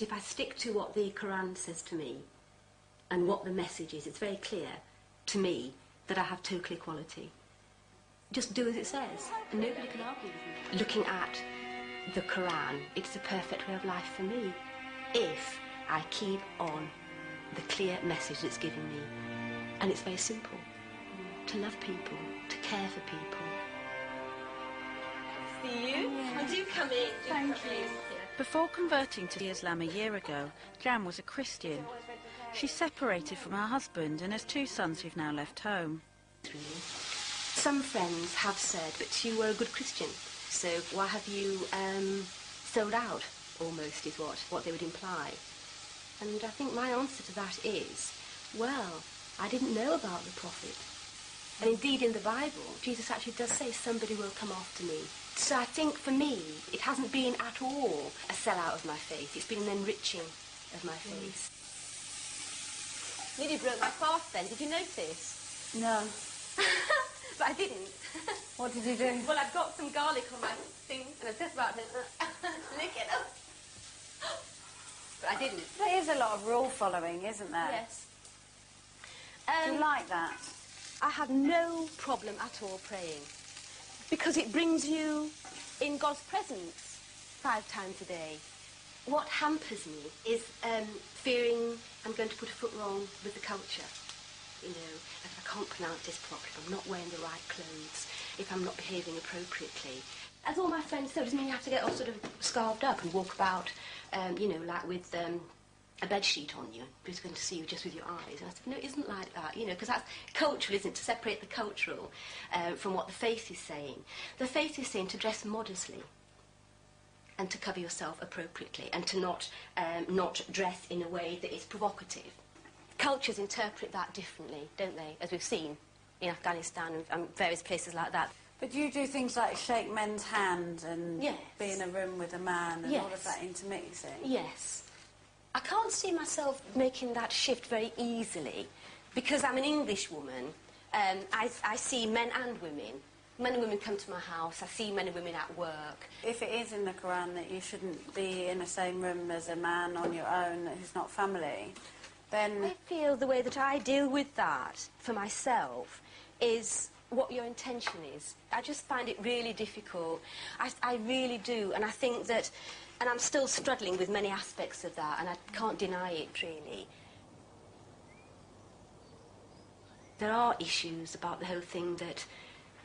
If I stick to what the Quran says to me and what the message is, it's very clear to me that I have total equality. Just do as it says, and nobody can argue with me. Looking at the Quran, it's the perfect way of life for me, if I keep on the clear message it's giving me. And it's very simple. To love people, to care for people. See you? Oh, do come in. Thank you. Before converting to Islam a year ago, Jan was a Christian. She separated from her husband and has 2 sons who've now left home. Some friends have said, but you were a good Christian, so why have you sold out, almost, is what they would imply. And I think my answer to that is, well, I didn't know about the Prophet. And indeed in the Bible, Jesus actually does say somebody will come after me. So I think for me, it hasn't been at all a sell-out of my faith. It's been an enriching of my faith. Nearly broke my fast then. Did you notice? No. But I didn't. What did you do? Well, I've got some garlic on my thing, and I was just about to lick it up. But I didn't. There is a lot of rule following, isn't there? Yes. Do you like that? I have no problem at all praying, because it brings you in God's presence 5 times a day. What hampers me is fearing I'm going to put a foot wrong with the culture. You know, if I can't pronounce this properly, if I'm not wearing the right clothes, if I'm not behaving appropriately. As all my friends say, it doesn't mean you have to get all sort of scarved up and walk about, you know, like with a bed sheet on you, who's going to see you just with your eyes. And I said, no, it isn't like that, you know, because that's cultural, isn't it, to separate the cultural from what the faith is saying. The faith is saying to dress modestly and to cover yourself appropriately and to not dress in a way that is provocative. Cultures interpret that differently, don't they, as we've seen in Afghanistan and various places like that. But you do things like shake men's hand and be in a room with a man and all of that intermixing? Yes. I can't see myself making that shift very easily because I'm an English woman. I see men and women. Men and women come to my house. I see men and women at work. If it is in the Quran that you shouldn't be in the same room as a man on your own who's not family, then... I feel the way that I deal with that for myself is what your intention is. I just find it really difficult. I really do, and I think that... And I'm still struggling with many aspects of that, and I can't deny it, really. There are issues about the whole thing that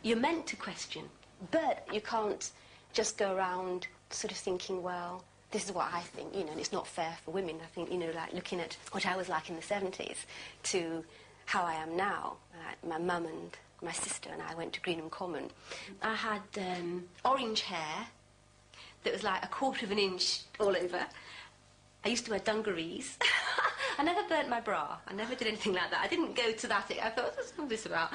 you're meant to question, but you can't just go around sort of thinking, well, this is what I think, you know, and it's not fair for women. I think, you know, like looking at what I was like in the 70s to how I am now. My mum and my sister and I went to Greenham Common. I had orange hair that was like 1/4 of an inch all over. I used to wear dungarees. I never burnt my bra. I never did anything like that. I didn't go to that. I thought, what's all this about?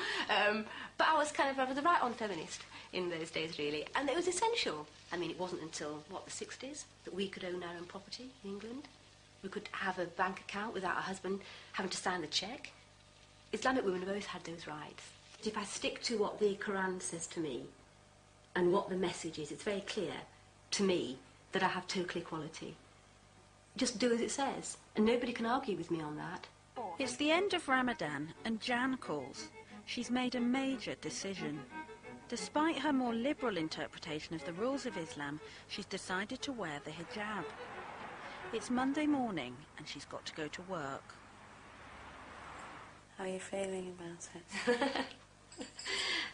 But I was a right-on feminist in those days, really. And it was essential. I mean, it wasn't until, what, the 60s that we could own our own property in England. We could have a bank account without a husband having to sign the cheque. Islamic women have always had those rights. If I stick to what the Quran says to me and what the message is, it's very clear to me that I have total equality. Just do as it says, and nobody can argue with me on that. It's the end of Ramadan, and Jan calls. She's made a major decision. Despite her more liberal interpretation of the rules of Islam, she's decided to wear the hijab. It's Monday morning, and she's got to go to work. How are you feeling about it?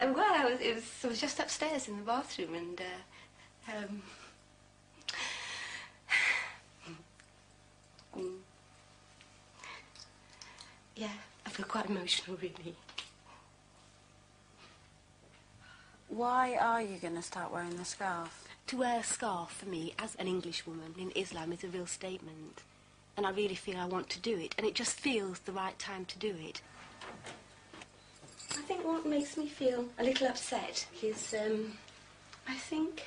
Well, I was just upstairs in the bathroom, and yeah, I feel quite emotional, really. Why are you going to start wearing the scarf? To wear a scarf, for me, as an English woman in Islam, is a real statement. And I really feel I want to do it, and it just feels the right time to do it. I think what makes me feel a little upset is, I think,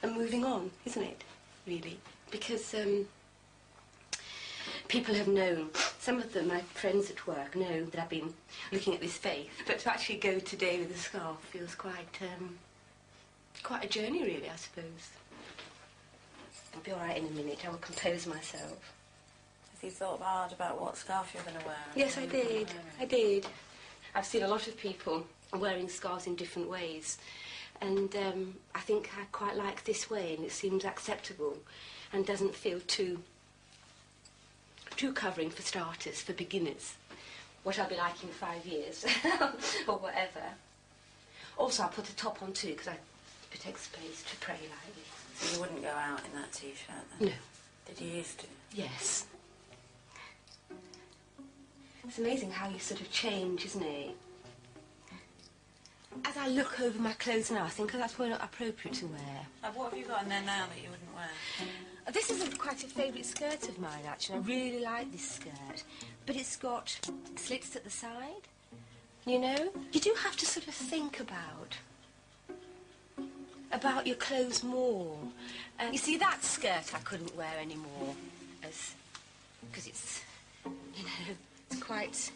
I'm moving on, isn't it, really? Because people have known, some of them, my friends at work, know that I've been looking at this faith. But to actually go today with a scarf feels quite a journey, really, I suppose. I'll be all right in a minute. I will compose myself. Have you thought hard about what scarf you're going to wear? Yes, I did. I did. I've seen a lot of people wearing scarves in different ways. And I think I quite like this way, and it seems acceptable and doesn't feel too covering for starters, for beginners. What I'll be like in 5 years, or whatever. Also, I'll put a top on too, because it protects space to pray lightly. So you wouldn't go out in that T-shirt then? No. Did you used to? Yes. It's amazing how you sort of change, isn't it? As I look over my clothes now, I think that's not appropriate to wear. What have you got in there now that you wouldn't wear? This is quite a favourite skirt of mine, actually. I really like this skirt. But it's got slits at the side, you know? You do have to sort of think about your clothes more. You see, that skirt I couldn't wear anymore, because it's, you know, it's quite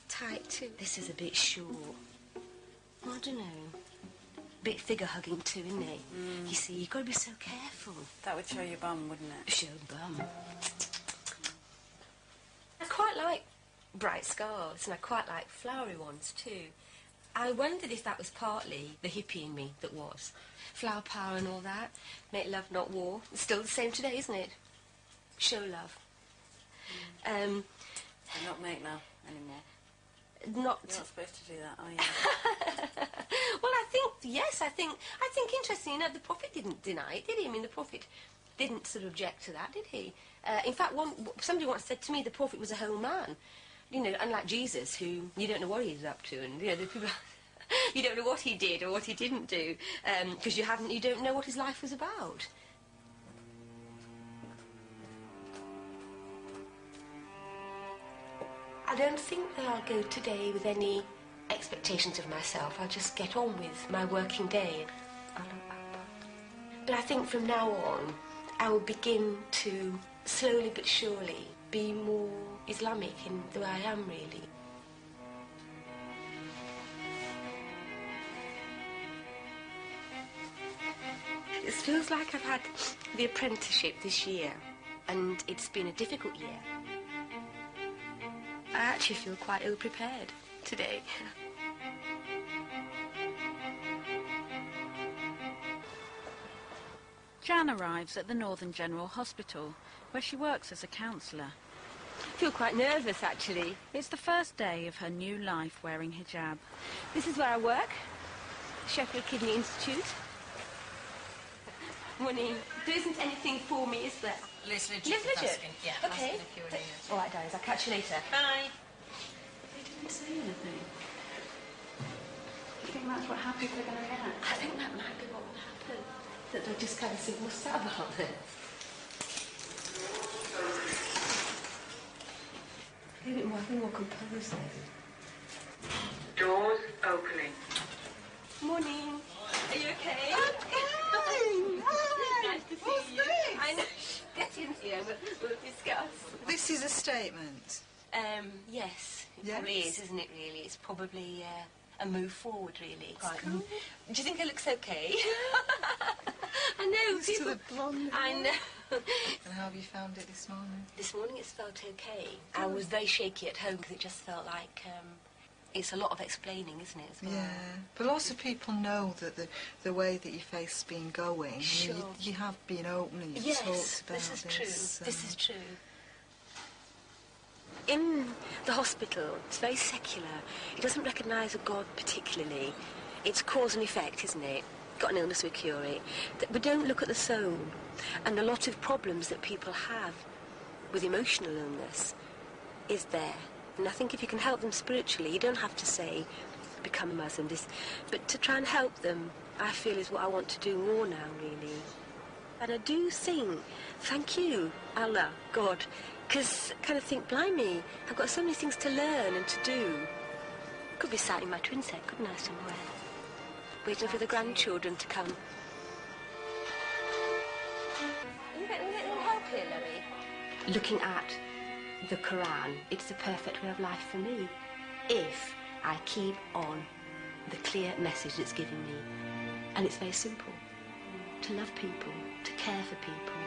tight too. This is a bit short. I don't know. A bit figure-hugging too, isn't it? You see, you've got to be so careful. That would show your bum, wouldn't it? Show bum. I quite like bright scarves, and I quite like flowery ones too. I wondered if that was partly the hippie in me that was. Flower power and all that. Make love, not war. It's still the same today, isn't it? Show love. And not make love anymore. Not... You're not supposed to do that, are you? Well, I think interestingly enough, the Prophet didn't deny it, did he? I mean, the Prophet didn't sort of object to that, did he? In fact, somebody once said to me the Prophet was a whole man. You know, unlike Jesus, who you don't know what he's up to, and, you know, the people... you don't know what he did or what he didn't do, because you don't know what his life was about. I don't think that I'll go today with any expectations of myself. I'll just get on with my working day. But I think from now on, I will begin to, slowly but surely, be more Islamic in the way I am, really. It feels like I've had the apprenticeship this year, and it's been a difficult year. I actually feel quite ill-prepared today. Jan arrives at the Northern General Hospital, where she works as a counsellor. I feel quite nervous, actually. It's the first day of her new life wearing hijab. This is where I work, Sheffield Kidney Institute. Morning. There isn't anything for me, is there? Liz Lidget. Liz Lidget? Yeah, okay. asking if you were here. All right, darlings, I'll catch you later. Bye. They didn't say anything. Do you think that's what happens they're going to get? I think that might be what will happen. That they'll just kind of think, what's that about then? A bit more composed then. Doors opening. Morning. Are you okay? Nice to see you. I know. Get in here. We'll discuss. This is a statement. Yes. It Yes? probably is, isn't it, really? It's probably a move forward, really. Quite. cool. Do you think it looks okay? I know. Used to People... the blonde I hair. know. And how have you found it this morning? This morning it's felt okay. I was very shaky at home because it just felt like... it's a lot of explaining, isn't it, as well? Yeah, but lots of people know that the way that your face has been going. I mean, Sure. you have been open and you've Yes, talked about this is true. this. This is true. In the hospital, it's very secular. It doesn't recognise a God particularly. It's cause and effect, isn't it? Got an illness, we cure it. We don't look at the soul. And a lot of problems that people have with emotional illness is there. And I think if you can help them spiritually, you don't have to say, become a Muslim, but to try and help them, I feel is what I want to do more now, really. And I do think, thank you, Allah, God, because I kind of think, blimey, I've got so many things to learn and to do. Could be sat in my twin set, couldn't I, somewhere? Waiting for the grandchildren to come. Will you get help here, Louie? Looking at the Quran, it's the perfect way of life for me. If I keep on the clear message it's giving me. And it's very simple. To love people, to care for people,